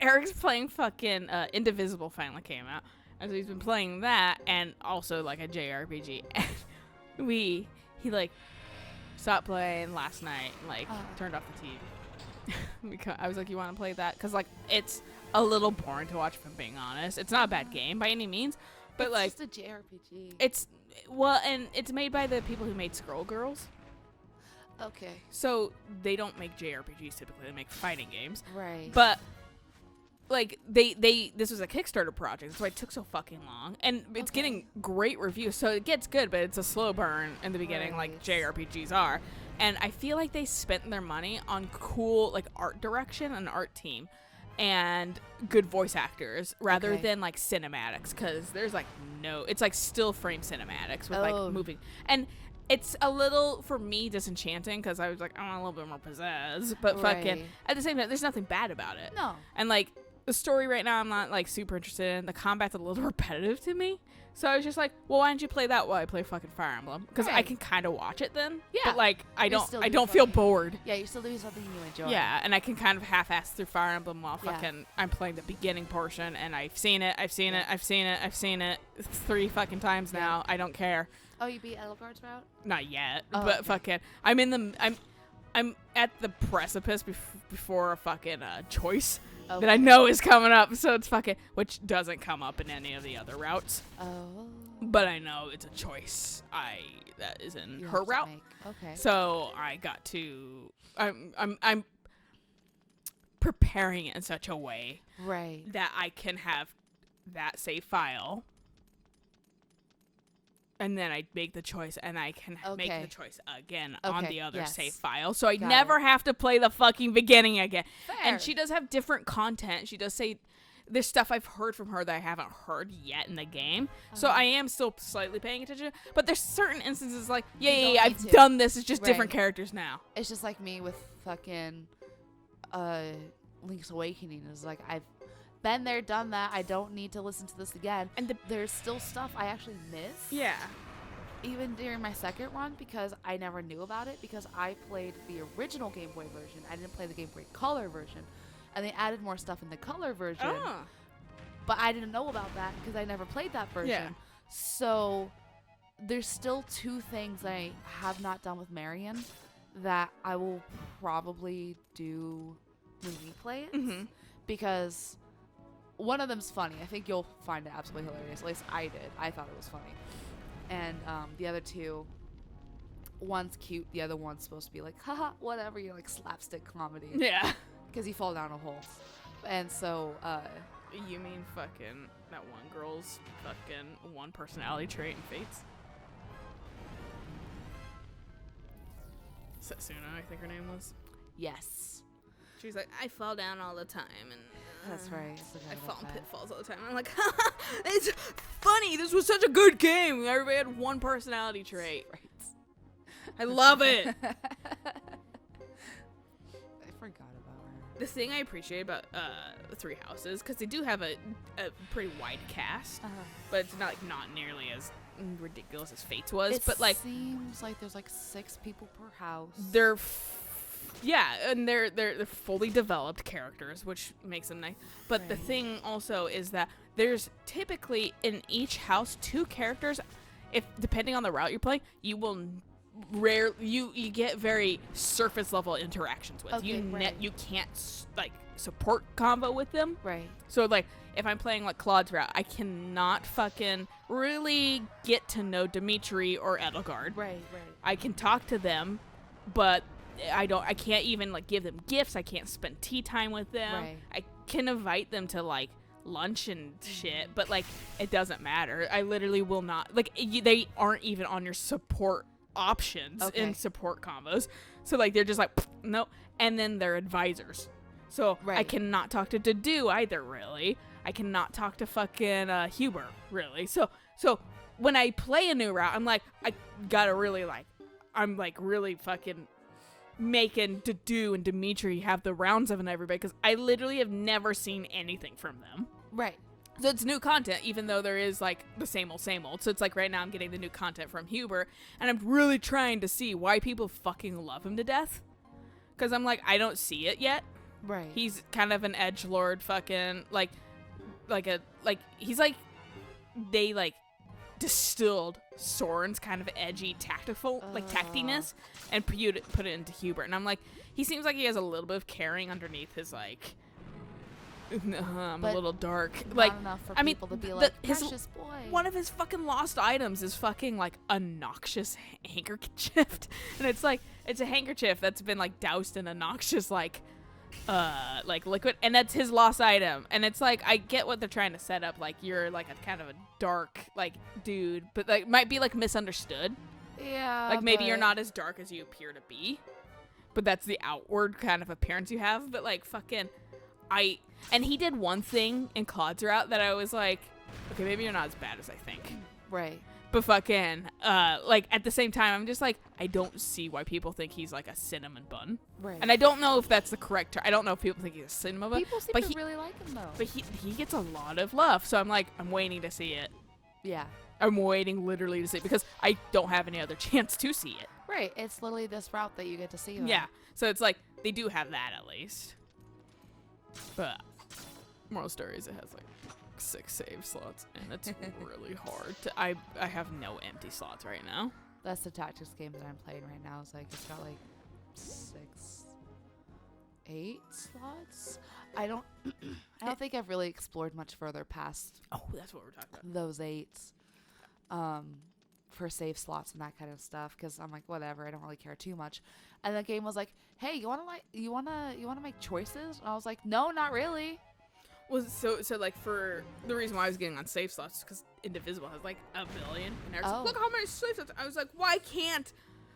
Eric's playing fucking Indivisible finally came out. And so he's been playing that and also like a JRPG. And he like stopped playing last night and like turned off the TV. Because I was like, you want to play that? Because like it's a little boring to watch, if I'm being honest. It's not a bad game by any means, but it's like just a JRPG. And it's made by the people who made Scroll Girls. Okay. So they don't make JRPGs typically; they make fighting games. Right. But like this was a Kickstarter project, that's why it took so fucking long, and it's getting great reviews. So it gets good, but it's a slow burn in the beginning, like JRPGs are. And I feel like they spent their money on cool like art direction and art team, and good voice actors rather than like cinematics, because there's like it's like still frame cinematics with like moving. And it's a little, for me, disenchanting, because I was like, I want a little bit more pizzazz. But fucking, at the same time, there's nothing bad about it. No. And like, the story right now, I'm not like super interested in. The combat's a little repetitive to me. So I was just like, well, why don't you play that while I play fucking Fire Emblem? Because I can kind of watch it then. Yeah. But like, I don't feel bored. Yeah, you're still doing something you enjoy. Yeah, and I can kind of half-ass through Fire Emblem while fucking I'm playing the beginning portion, and I've seen it 3 fucking times now. I don't care. Oh, you beat Edelgard's route? Not yet, but fucking, I'm at the precipice before a fucking choice that I know is coming up. So it's fucking, which doesn't come up in any of the other routes. Oh. But I know it's a choice that is in her route. Okay. So I got to, I'm preparing it in such a way that I can have that save file. And then I make the choice, and I can make the choice again on the other save file. So I never have to play the fucking beginning again. Fair. And she does have different content. She does say there's stuff I've heard from her that I haven't heard yet in the game. So I am still slightly paying attention. But there's certain instances like, I've done this. It's just different characters now. It's just like me with fucking Link's Awakening. It's like, I've been there, done that. I don't need to listen to this again. And there's still stuff I actually miss. Yeah. Even during my second run, because I never knew about it, because I played the original Game Boy version. I didn't play the Game Boy Color version. And they added more stuff in the Color version. Oh. But I didn't know about that because I never played that version. Yeah. So there's still 2 things I have not done with Marion that I will probably do when we play it. Mm-hmm. Because one of them's funny. I think you'll find it absolutely hilarious. At least I did. I thought it was funny. And the other 2, one's cute. The other one's supposed to be like, haha, whatever. You're like slapstick comedy. Yeah. Because you fall down a hole. And so, you mean fucking that one girl's fucking one personality trait in Fates? Setsuna, I think her name was. Yes. She's like, I fall down all the time, and that's right. I fall in pitfalls all the time. I'm like, it's funny. This was such a good game. Everybody had one personality trait. Right. I love it. I forgot about her. The thing I appreciate about Three Houses, because they do have a pretty wide cast, but it's not nearly as ridiculous as Fates was. It but like, seems like there's like 6 people per house. They're and they're fully developed characters, which makes them nice. But the thing also is that there's typically in each house 2 characters. If depending on the route you're playing, you will you get very surface level interactions with. You can't like support combo with them. Right. So like if I'm playing like Claude's route, I cannot fucking really get to know Dimitri or Edelgard. Right. I can talk to them, but I can't even like give them gifts. I can't spend tea time with them. Right. I can invite them to like lunch and shit, but like it doesn't matter. I literally will not like they aren't even on your support options in support combos. So like they're just like no, and then they're advisors. So I cannot talk to Dedue either. Really, I cannot talk to fucking Huber. Really. So when I play a new route, I'm like I gotta really like I'm like really fucking making Dedue and Dimitri have the rounds of and everybody, because I literally have never seen anything from them. Right. So it's new content, even though there is like the same old. So it's like right now I'm getting the new content from Huber, and I'm really trying to see why people fucking love him to death. Because I'm like, I don't see it yet. Right. He's kind of an edgelord, fucking he's like they like distilled Soren's kind of edgy tactful tactiness and put it into Hubert, and I'm like, he seems like he has a little bit of caring underneath his like I'm a little dark. Like, enough for I mean, people to be like, precious boy. One of his fucking lost items is fucking like a noxious handkerchief, and it's like it's a handkerchief that's been like doused in a noxious like liquid, and that's his lost item. And it's like, I get what they're trying to set up, like you're like a kind of a dark like dude, but like might be like misunderstood. Yeah. Like maybe you're not as dark as you appear to be, but that's the outward kind of appearance you have. But like fucking. And he did one thing in Claude's route that I was like, okay, maybe you're not as bad as I think. Right. But fucking, like, at the same time, I'm just like, I don't see why people think he's like a cinnamon bun. Right. And I don't know if that's the correct term. I don't know if people think he's a cinnamon bun. People seem to really like him, though. But he gets a lot of love. So I'm like, I'm waiting to see it. Yeah. I'm waiting literally to see it because I don't have any other chance to see it. Right. It's literally this route that you get to see him. Yeah. So it's like, they do have that at least. But moral story is it has like 6 save slots, and it's really hard to. I have no empty slots right now. That's the tactics game that I'm playing right now. It's like it's got like 8 slots. I don't think I've really explored much further past. Oh, that's what we're talking about. Those 8, for save slots and that kind of stuff. Because I'm like, whatever. I don't really care too much. And the game was like, hey, you wanna make choices? And I was like, no, not really. Well, so like for the reason why I was getting on save slots is because Indivisible has like 1 billion, and I was like, look how many save slots. I was like, why can't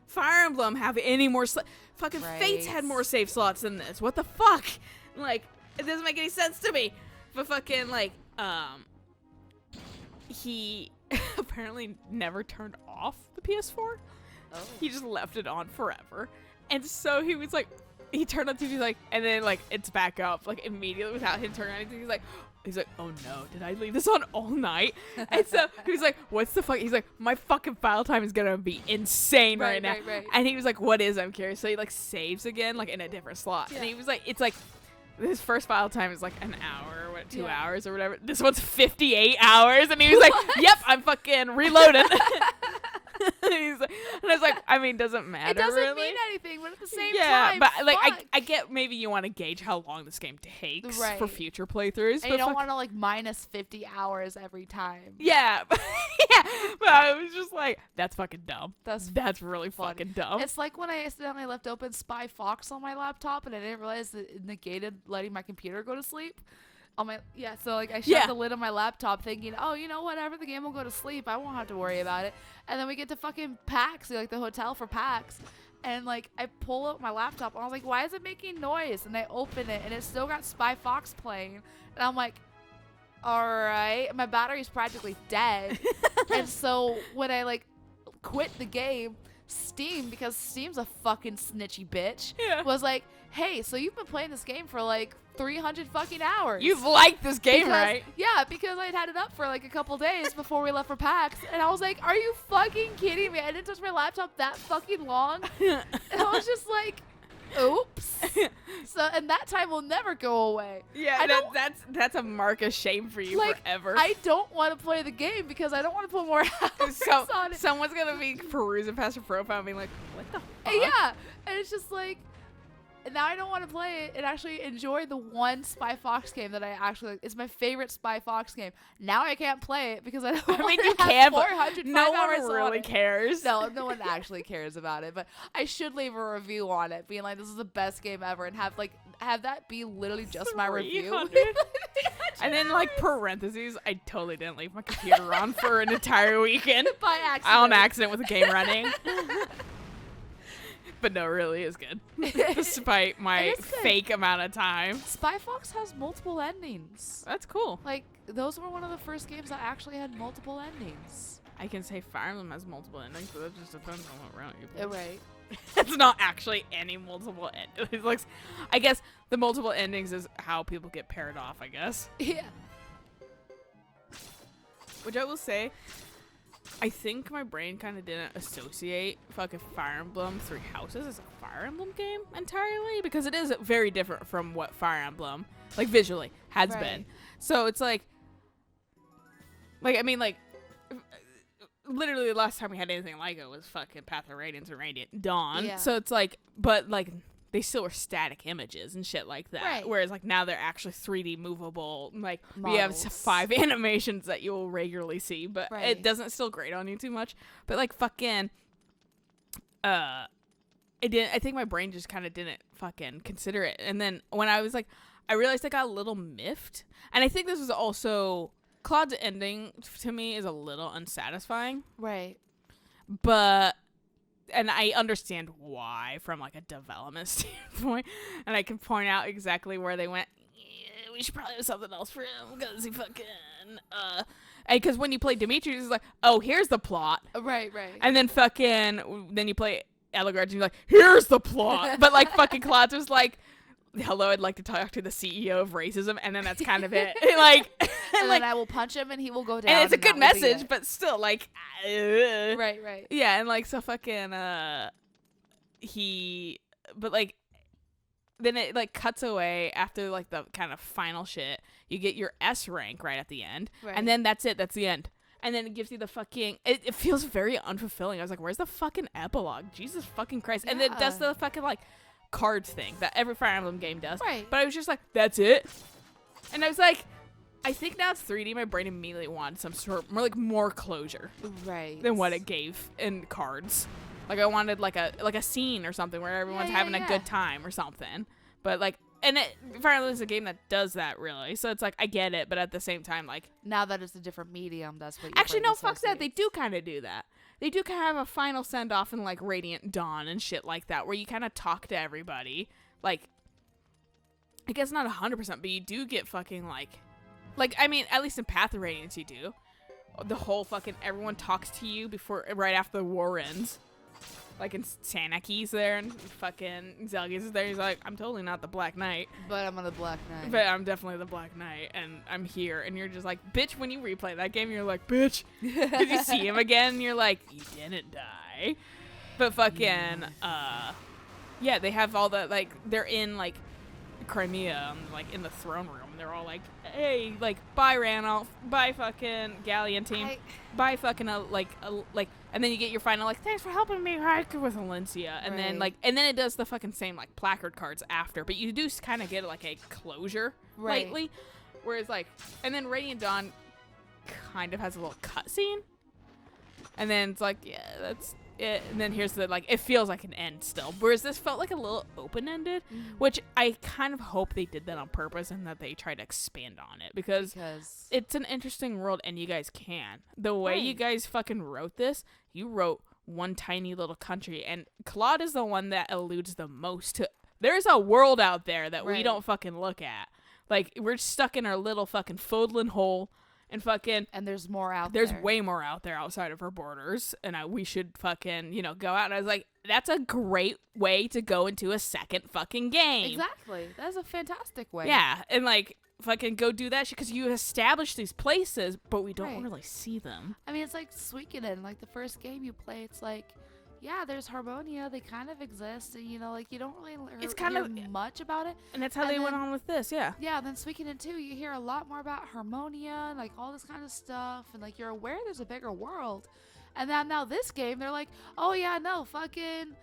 Fire Emblem have any more? Fucking Fates had more save slots than this. What the fuck? Like, it doesn't make any sense to me. But fucking like, he apparently never turned off the PS4. Oh. He just left it on forever. And so he was like, he turned on TV, like, and then like it's back up like immediately without him turning on anything. He's like, oh no, did I leave this on all night? And so he was like, what's the fuck? He's like, my fucking file time is gonna be insane right now. Right. And he was like, what is? I'm curious. So he like saves again, like in a different slot. Yeah. And he was like, it's like, his first file time is like an hour, or 2 hours or whatever. This one's 58 hours. And he was like, yep, I'm fucking reloading. And I was like, I mean, doesn't matter. It doesn't really mean anything, but at the same yeah, time, but like fuck. I get maybe you want to gauge how long this game takes Right. for future playthroughs. And but you don't want to like minus 50 hours every time. yeah, yeah. But I was just like, that's fucking dumb. That's really funny. fucking dumb. It's like when I accidentally left open Spy Fox on my laptop and I didn't realize that it negated letting my computer go to sleep. So like I shut the lid on my laptop thinking, oh, you know, whatever, the game will go to sleep. I won't have to worry about it. And then we get to fucking PAX, like the hotel for PAX. And like I pull up my laptop and I was like, why is it making noise? And I open it and it still got Spy Fox playing. And I'm like, all right, my battery's practically dead. And so when I like quit the game, Steam, because Steam's a fucking snitchy bitch, was like, hey, so you've been playing this game for like 300 fucking hours. You've liked this game, right? Yeah, because I'd had it up for like a couple days before we left for PAX, and I was like, are you fucking kidding me? I didn't touch my laptop that fucking long. And I was just like, oops. And that time will never go away. Yeah, that's a mark of shame for you forever. I don't want to play the game because I don't want to put more hours on it. Someone's gonna be perusing past your profile and being like, what the fuck? Yeah, and it's just like, now I don't want to play it and actually enjoy the one Spy Fox game that I actually like. It's my favorite Spy Fox game. Now I can't play it because I don't want to have 405 no hours one really cares. No one actually cares about it. But I should leave a review on it, being like, this is the best game ever, and have that be literally just my review. And then like parentheses, I totally didn't leave my computer on for an entire weekend. By accident. On accident with the game running. But no, it really is good. Despite my fake amount of time. Spy Fox has multiple endings. That's cool. Like, those were one of the first games that actually had multiple endings. I can say Fire Emblem has multiple endings, but that just depends on what round you play. Right. It's not actually any multiple endings. Like, I guess the multiple endings is how people get paired off, I guess. Yeah. Which I will say, I think my brain kind of didn't associate fucking Fire Emblem Three Houses as a Fire Emblem game entirely, because it is very different from what Fire Emblem, like visually, has been. So it's like I mean, like, literally the last time we had anything like it was fucking Path of Radiance and Radiant Dawn. Yeah. So it's like, but like, they still were static images and shit like that. Right. Whereas like now they're actually 3D movable. Like we have Models. 5 animations that you will regularly see, but it doesn't still grate on you too much. But like fucking, it didn't. I think my brain just kind of didn't fucking consider it. And then when I was like, I realized I got a little miffed. And I think this was also Claude's ending to me is a little unsatisfying. Right. But. And I understand why from like a development standpoint, and I can point out exactly where they went. Yeah, we should probably have something else for him because he fucking because when you play Demetrius, it's like, oh, here's the plot, Right. and then then you play Ellegard and you're like, here's the plot, but like fucking Claude's was like, hello, I'd like to talk to the CEO of racism, and then that's kind of it. Like, and like, then I will punch him and he will go down. and it's a good that will be message, it. but still, like, Right. yeah, and like so fucking but like then it like cuts away after like the kind of final shit. You get your S rank right at the end, and then that's it. That's the end. And then it gives you the fucking. It feels very unfulfilling. I was like, where's the fucking epilogue? Jesus fucking Christ! And then it does the fucking like cards thing that every Fire Emblem game does. Right. But I was just like, that's it. And I was like, I think now it's 3D. My brain immediately wanted some sort more closure. Right. Than what it gave in cards. Like I wanted like a scene or something where everyone's having a good time or something. But like, and Fire Emblem is a game that does that really. So it's like I get it, but at the same time, like now that it's a different medium, that's what. Actually, no, fuck that. They do kind of do that. They do kind of have a final send off in like Radiant Dawn and shit like that, where you kind of talk to everybody. Like, I guess not 100%, but you do get fucking like I mean, at least in Path of Radiance, you do. The whole fucking everyone talks to you right after the war ends. Like in Sanaki's there and fucking Zelgius is there. He's like, I'm totally not the Black Knight. But I'm on the Black Knight. But I'm definitely the Black Knight and I'm here. And you're just like, bitch, when you replay that game, you're like, bitch. Because you see him again and you're like, he didn't die. But fucking, yeah, they have all the, like, they're in, like, Crimea, like, in the throne room. They're all like, hey, like, bye, Ranulph. Bye, fucking Galleon team. Bye, fucking, and then you get your final, like, thanks for helping me with Valencia. And then, like, and then it does the fucking same, like, placard cards after. But you do kind of get, like, a closure lately. Whereas, like, and then Radiant Dawn kind of has a little cutscene. And then it's like, yeah, that's it. And then here's the, like, it feels like an end still. Whereas this felt like a little open-ended, which I kind of hope they did that on purpose and that they try to expand on it. Because it's an interesting world and you guys can. The way you guys fucking wrote this, you wrote one tiny little country. And Claude is the one that alludes the most to, there's a world out there that we don't fucking look at. Like, we're stuck in our little fucking Fodlan hole. And fucking... And there's more out there. There's way more out there outside of our borders. And we should fucking, go out. And I was like, that's a great way to go into a second fucking game. Exactly. That's a fantastic way. Yeah. And, like, fucking go do that shit. Because you establish these places, but we don't really see them. I mean, it's like Suikoden. Like, the first game you play, it's like... Yeah, there's Harmonia. They kind of exist. And, like, you don't really hear much about it. And that's how they went on with this, yeah. Yeah, then Suikoden 2, you hear a lot more about Harmonia and, like, all this kind of stuff. And, like, you're aware there's a bigger world. And then now this game, they're like, oh, yeah, no, fucking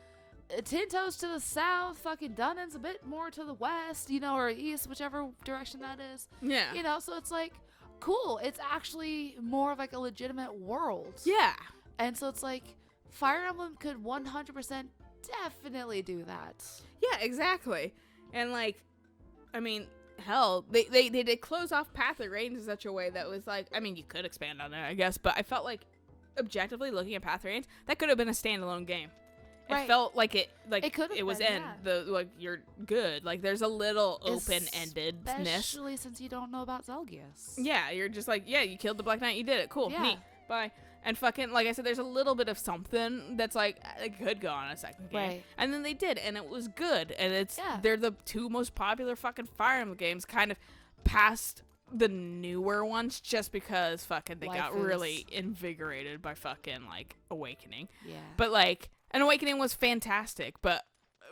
Tinto's to the south. Fucking Dunnon's a bit more to the west, or east, whichever direction that is. Yeah. So it's like, cool. It's actually more of, like, a legitimate world. Yeah. And so it's like... Fire Emblem could 100% definitely do that. Yeah, exactly. And, like, I mean, hell, they did close off Path of Radiance in such a way that was like, I mean, you could expand on it, I guess, but I felt like, objectively, looking at Path of Radiance, that could have been a standalone game. It felt like it was you're good. Like, there's a little open-endedness. Especially since you don't know about Zelgius. Yeah, you're just like, yeah, you killed the Black Knight, you did it, cool, neat, bye. And fucking, like I said, there's a little bit of something that's like, it could go on a second game. Right. And then they did, and it was good. And they're the two most popular fucking Fire Emblem games, kind of past the newer ones just because fucking they Life got is- really invigorated by fucking like Awakening. Yeah. But like, and Awakening was fantastic, but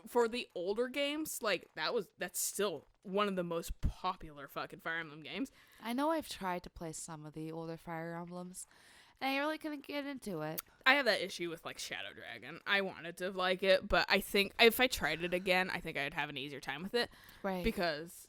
for the older games, like that's still one of the most popular fucking Fire Emblem games. I know I've tried to play some of the older Fire Emblems, and I really couldn't get into it. I have that issue with like Shadow Dragon. I wanted to like it, but I think if I tried it again, I think I'd have an easier time with it. Right. Because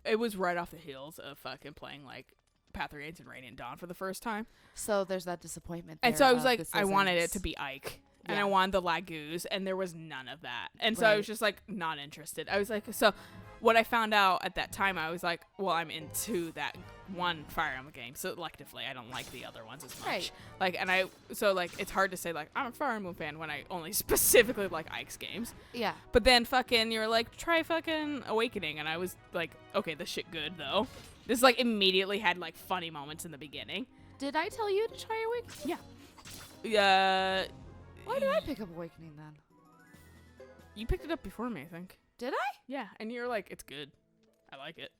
it was right off the heels of fucking playing like Path of Radiance and Radiant Dawn for the first time. So there's that disappointment And there so I was of like, this I wanted it isn't- to be Ike. And Yeah. I wanted the Lagoos, and there was none of that. And so I was Right. just like not interested. I was like, so what I found out at that time, I was like, well, I'm into that one Fire Emblem game. So selectively, I don't like the other ones as much. Right. Like, and so like, it's hard to say like I'm a Fire Emblem fan when I only specifically like Ike's games. Yeah. But then fucking, you were like, try fucking Awakening. And I was like, okay, this shit good though. This like immediately had like funny moments in the beginning. Did I tell you to try Awakening? Yeah. Why did I pick up Awakening then? You picked it up before me, I think. Did I? Yeah, and you're like, it's good. I like it.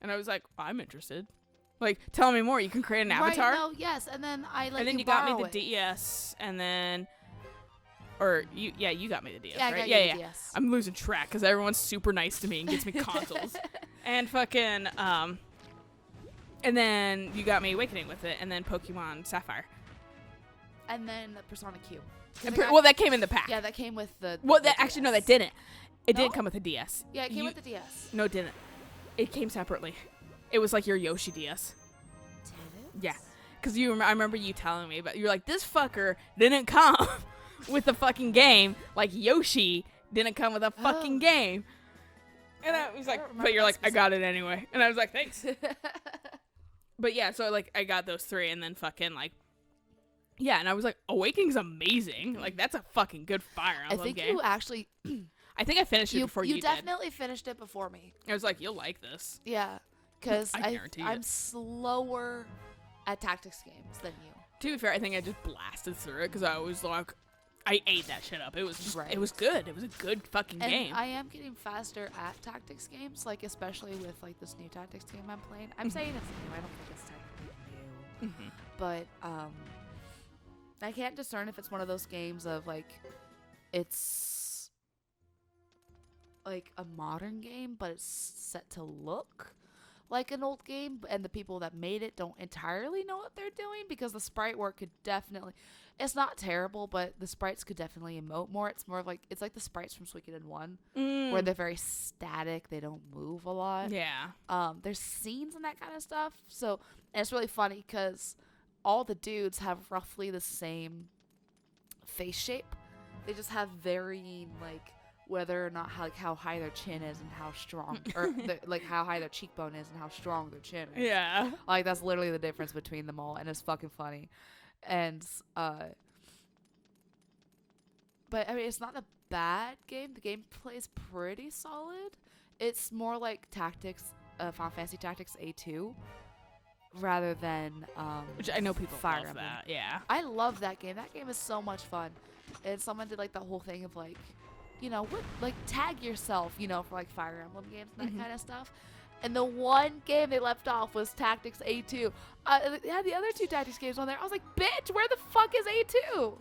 And I was like, I'm interested. Like, tell me more. You can create an avatar. Right, no, yes, and then I let and then you you got me borrow the it. DS, and then, or you got me the DS, Yeah, I right? got yeah, you yeah. the DS. I'm losing track because everyone's super nice to me and gets me consoles. And fucking, and then you got me Awakening with it, and then Pokemon Sapphire. And then Persona Q. 'Cause And I got- well, that came in the pack. yeah, that came with the. Well, the that actually no, DS. that didn't. It No? didn't come with a DS. Yeah, it came You- with the DS. No, it didn't. It came separately. It was like your Yoshi DS. Did it? Yeah, because I remember you telling me, but you're like, this fucker didn't come with a fucking game like Yoshi didn't come with a fucking Oh. game. And I was I like, don't remember but you're that like, I got it anyway. And I was like, thanks. But yeah, so like I got those three, and then fucking like, yeah, and I was like, Awakening's amazing. Like that's a fucking good Fire I Emblem think game. you actually. I think I finished it before you did. definitely finished it before me. I was like, you'll like this. Yeah, because I guarantee I'm it. slower at tactics games than you. To be fair, I think I just blasted through it because I was like, I ate that shit up. It was just, Right. it was good. It was a good fucking And game. I am getting faster at tactics games, like especially with like this new tactics game I'm playing. I'm saying it's new. I don't think it's technically new, but I can't discern if it's one of those games of like it's like a modern game, but it's set to look like an old game, and the people that made it don't entirely know what they're doing because the sprite work could definitely. It's not terrible, but the sprites could definitely emote more. It's more of like it's like the sprites from Suikoden 1, where they're very static. They don't move a lot. Yeah. There's scenes and that kind of stuff. So and it's really funny because all the dudes have roughly the same face shape. They just have varying like whether or not how high their chin is and how strong, or like how high their cheekbone is and how strong their chin is. Yeah. Like that's literally the difference between them all, and it's fucking funny. And but I mean, it's not a bad game. The gameplay is pretty solid. It's more like Tactics, Final Fantasy Tactics A2, rather than Which I know people Fire love Emblem. that. Yeah. I love that game. That game is so much fun. And someone did like the whole thing of like, like tag yourself, for like Fire Emblem games and that kind of stuff. And the one game they left off was Tactics A2. They had the other two Tactics games on there. I was like, bitch, where the fuck is A2?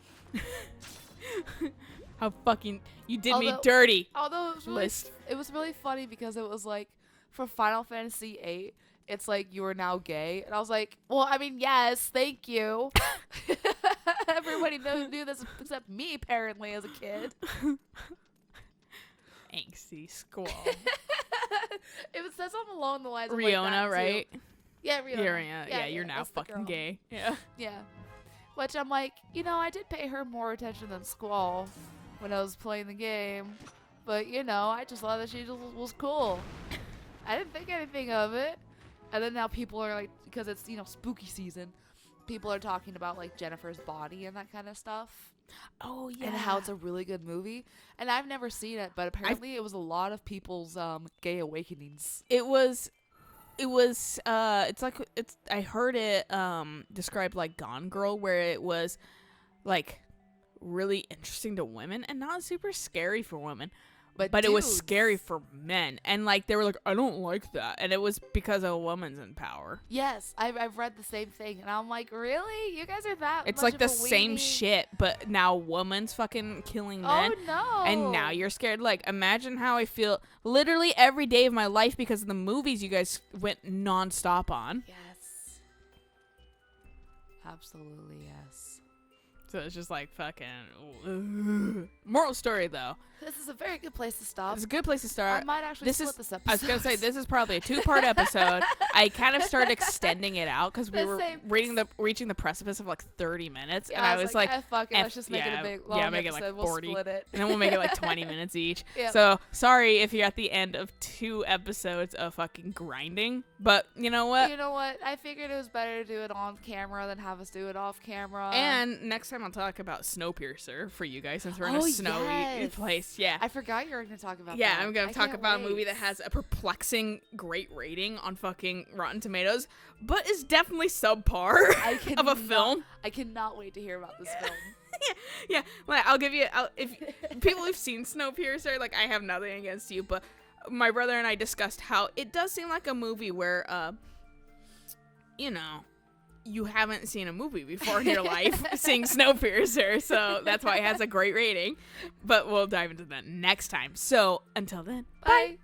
How fucking you did me Although- dirty. Although List. it was really funny because it was like for Final Fantasy VIII, it's like you are now gay, and I was like, well, I mean, yes, thank you. Everybody knew this except me, apparently, as a kid. Angsty squall. It says something along the lines of like Riona, that, too. right? Yeah, Riona. Yeah, you're now that's the fucking girl. gay. Yeah. Yeah. Which I'm like, I did pay her more attention than Squall when I was playing the game. But, I just thought that she just was cool. I didn't think anything of it. And then now people are like, because it's, spooky season, people are talking about like Jennifer's body and that kind of stuff. Oh yeah. And how it's a really good movie. And I've never seen it, but apparently it was a lot of people's gay awakenings. It was it's like I heard it described like Gone Girl, where it was like really interesting to women and not super scary for women, but it was dudes. scary for men, and like they were like, I don't like that, and it was because a woman's in power. Yes, I've read the same thing, and I'm like, really? You guys are that? It's much like the of a same weenie? shit, but now woman's fucking killing men. Oh no! And now you're scared. Like, imagine how I feel literally every day of my life because of the movies you guys went nonstop on. Yes. Absolutely yes. So it's just like fucking. Moral story though. This is a very good place to stop. It's a good place to start. I might actually This split is. this episode. I was gonna say this is probably a 2-part episode. I kind of started extending it out because we The were same- reaching the precipice of like 30 minutes, Yeah, and I was like, fuck it, F- let's just make it yeah, a big long yeah, make it episode. like We'll 40. split it. and then we'll make it like 20 minutes each. Yep. So sorry if you're at the end of 2 episodes of fucking grinding, but you know what? You know what? I figured it was better to do it on camera than have us do it off camera. And next time I'll talk about Snowpiercer for you guys since we're in a Oh, snowy yes. place. Yeah. I forgot you were going to talk about Yeah, that. I'm gonna I talk can't about a movie wait. that has a perplexing great rating on fucking Rotten Tomatoes, but is definitely subpar I of a cannot- film. I cannot wait to hear about this film. Yeah, well, I'll give you. If people who've seen Snowpiercer, like I have nothing against you, but my brother and I discussed how it does seem like a movie where, you know, you haven't seen a movie before in your life seeing Snowpiercer, so that's why it has a great rating. But we'll dive into that next time. So until then, Bye.